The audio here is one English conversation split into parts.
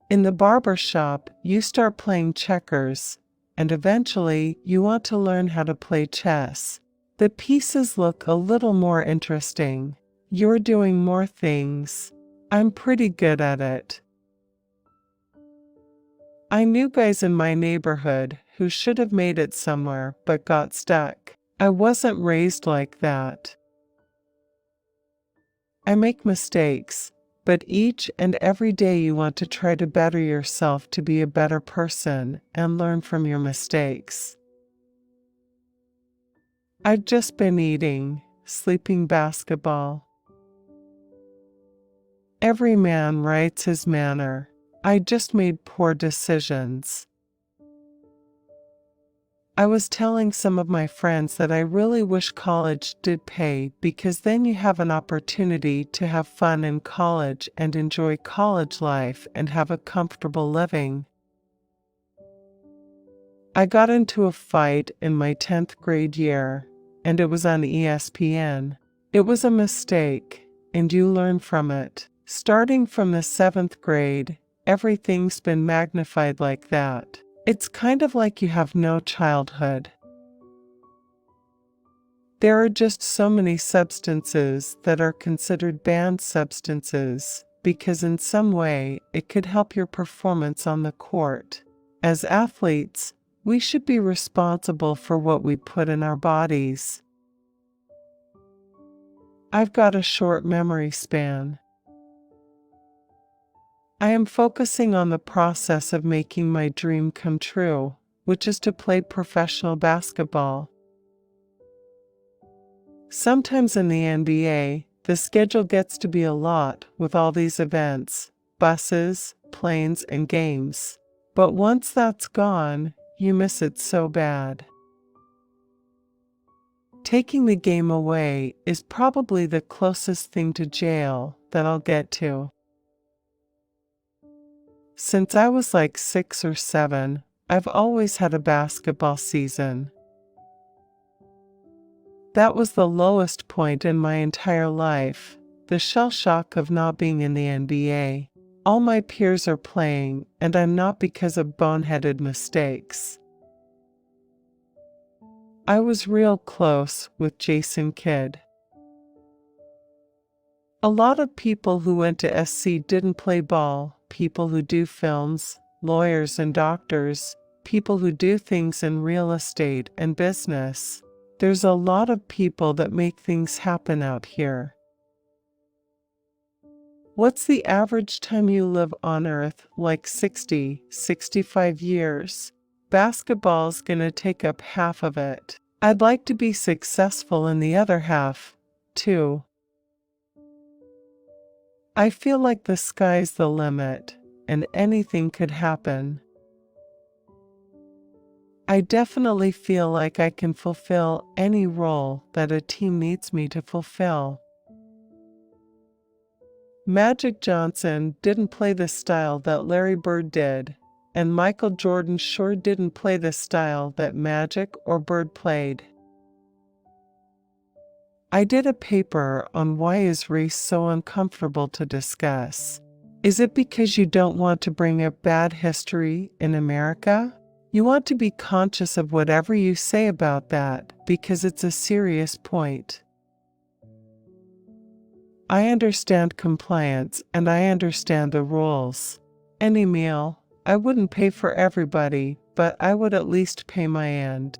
In the barber shop, you start playing checkers, and eventually you want to learn how to play chess. The pieces look a little more interesting. You're doing more things. I'm pretty good at it. I knew guys in my neighborhood who should have made it somewhere but got stuck. I wasn't raised like that. I make mistakes, but each and every day you want to try to better yourself to be a better person and learn from your mistakes. I've just been eating, sleeping basketball. Every man writes his manner. I just made poor decisions. I was telling some of my friends that I really wish college did pay because then you have an opportunity to have fun in college and enjoy college life and have a comfortable living. I got into a fight in my 10th grade year, and it was on ESPN. It was a mistake, and you learn from it. Starting from the 7th grade, everything's been magnified like that. It's kind of like you have no childhood. There are just so many substances that are considered banned substances because in some way it could help your performance on the court. As athletes, we should be responsible for what we put in our bodies. I've got a short memory span. I am focusing on the process of making my dream come true, which is to play professional basketball. Sometimes in the NBA, the schedule gets to be a lot with all these events, buses, planes, and games. But once that's gone, you miss it so bad. Taking the game away is probably the closest thing to jail that I'll get to. Since I was like 6 or 7, I've always had a basketball season. That was the lowest point in my entire life, the shell shock of not being in the NBA. All my peers are playing, and I'm not because of boneheaded mistakes. I was real close with Jason Kidd. A lot of people who went to SC didn't play ball. People who do films, lawyers and doctors, people who do things in real estate and business. There's a lot of people that make things happen out here. What's the average time you live on Earth? Like 60, 65 years. Basketball's gonna take up half of it. I'd like to be successful in the other half, too. I feel like the sky's the limit, and anything could happen. I definitely feel like I can fulfill any role that a team needs me to fulfill. Magic Johnson didn't play the style that Larry Bird did, and Michael Jordan sure didn't play the style that Magic or Bird played. I did a paper on why is race so uncomfortable to discuss. Is it because you don't want to bring up bad history in America? You want to be conscious of whatever you say about that because it's a serious point. I understand compliance and I understand the rules. Any meal, I wouldn't pay for everybody, but I would at least pay my end.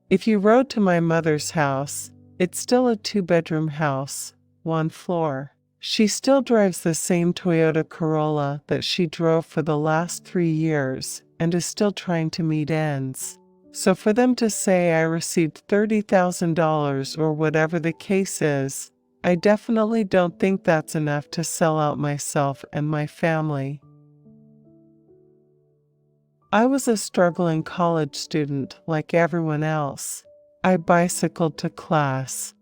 If you rode to my mother's house, it's still a 2-bedroom house, 1 floor. She still drives the same Toyota Corolla that she drove for the last 3 years and is still trying to meet ends. So for them to say I received $30,000 or whatever the case is, I definitely don't think that's enough to sell out myself and my family. I was a struggling college student like everyone else. I bicycled to class.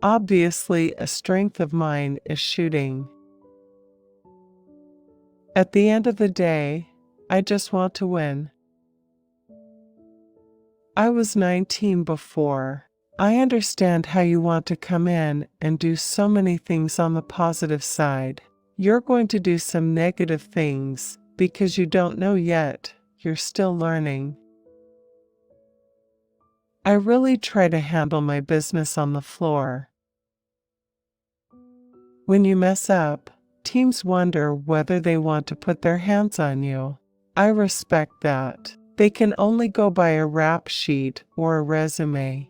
Obviously, a strength of mine is shooting. At the end of the day, I just want to win. I was 19 before I understand how you want to come in and do so many things on the positive side. You're going to do some negative things because you don't know yet. You're still learning. I really try to handle my business on the floor. When you mess up, teams wonder whether they want to put their hands on you. I respect that. They can only go by a rap sheet or a resume.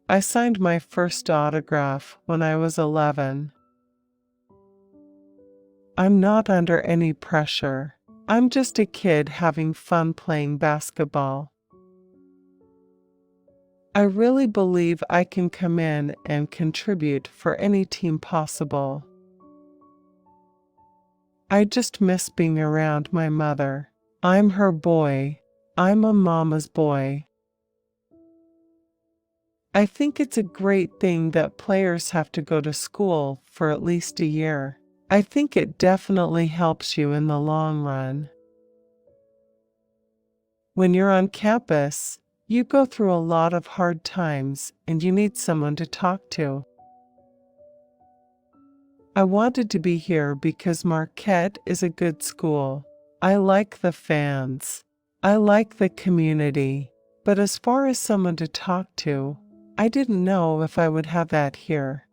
I signed my first autograph when I was 11. I'm not under any pressure. I'm just a kid having fun playing basketball. I really believe I can come in and contribute for any team possible. I just miss being around my mother. I'm her boy. I'm a mama's boy. I think it's a great thing that players have to go to school for at least a year. I think it definitely helps you in the long run. When you're on campus, you go through a lot of hard times and you need someone to talk to. I wanted to be here because Marquette is a good school. I like the fans. I like the community. But as far as someone to talk to, I didn't know if I would have that here.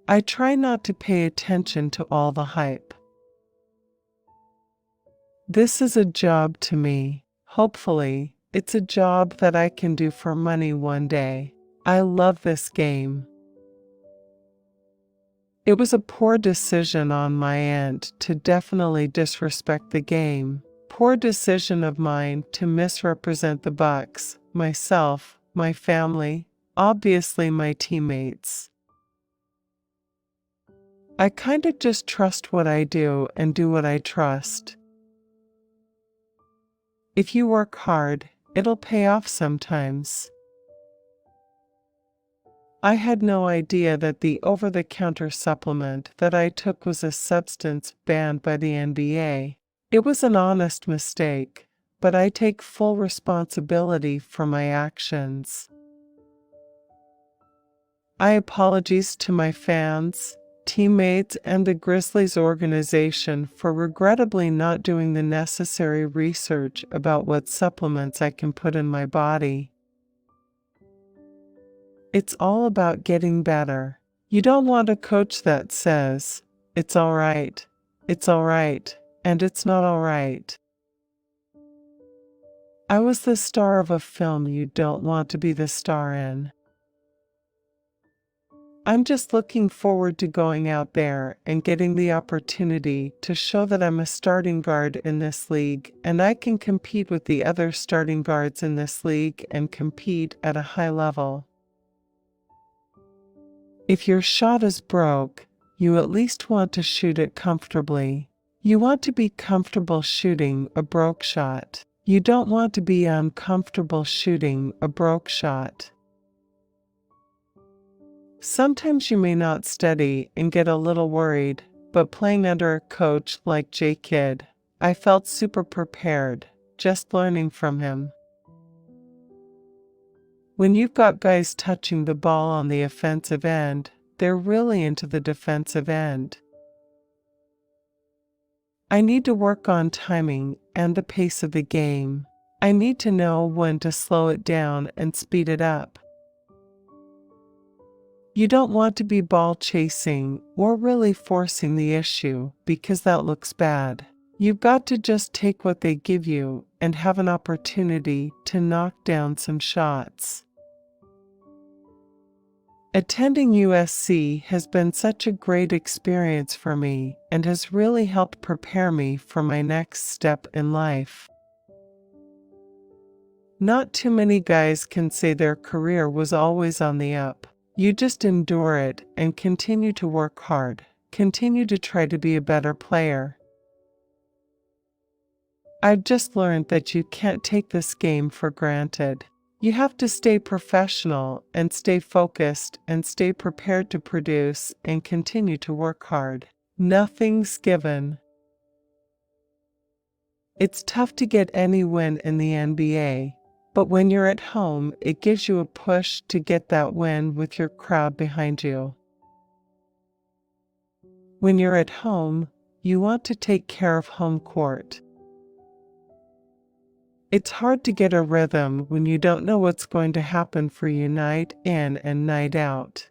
I try not to pay attention to all the hype. This is a job to me. Hopefully, it's a job that I can do for money one day. I love this game. It was a poor decision on my end to definitely disrespect the game. Poor decision of mine to misrepresent the Bucks, myself, my family, obviously my teammates. I kinda just trust what I do and do what I trust. If you work hard, it'll pay off sometimes. I had no idea that the over-the-counter supplement that I took was a substance banned by the NBA. It was an honest mistake, but I take full responsibility for my actions. I apologize to my fans, teammates, and the Grizzlies organization for regrettably not doing the necessary research about what supplements I can put in my body. It's all about getting better. You don't want a coach that says, it's all right, and it's not all right. I was the star of a film you don't want to be the star in. I'm just looking forward to going out there and getting the opportunity to show that I'm a starting guard in this league and I can compete with the other starting guards in this league and compete at a high level. If your shot is broke, you at least want to shoot it comfortably. You want to be comfortable shooting a broke shot. You don't want to be uncomfortable shooting a broke shot. Sometimes you may not study and get a little worried, but playing under a coach like J. Kidd, I felt super prepared, just learning from him. When you've got guys touching the ball on the offensive end, they're really into the defensive end. I need to work on timing and the pace of the game. I need to know when to slow it down and speed it up. You don't want to be ball chasing or really forcing the issue because that looks bad. You've got to just take what they give you and have an opportunity to knock down some shots. Attending USC has been such a great experience for me and has really helped prepare me for my next step in life. Not too many guys can say their career was always on the up. You just endure it and continue to work hard, continue to try to be a better player. I've just learned that you can't take this game for granted. You have to stay professional and stay focused and stay prepared to produce and continue to work hard. Nothing's given. It's tough to get any win in the NBA, But when you're at home, it gives you a push to get that win with your crowd behind you. When you're at home, you want to take care of home court. It's hard to get a rhythm when you don't know what's going to happen for you night in and night out.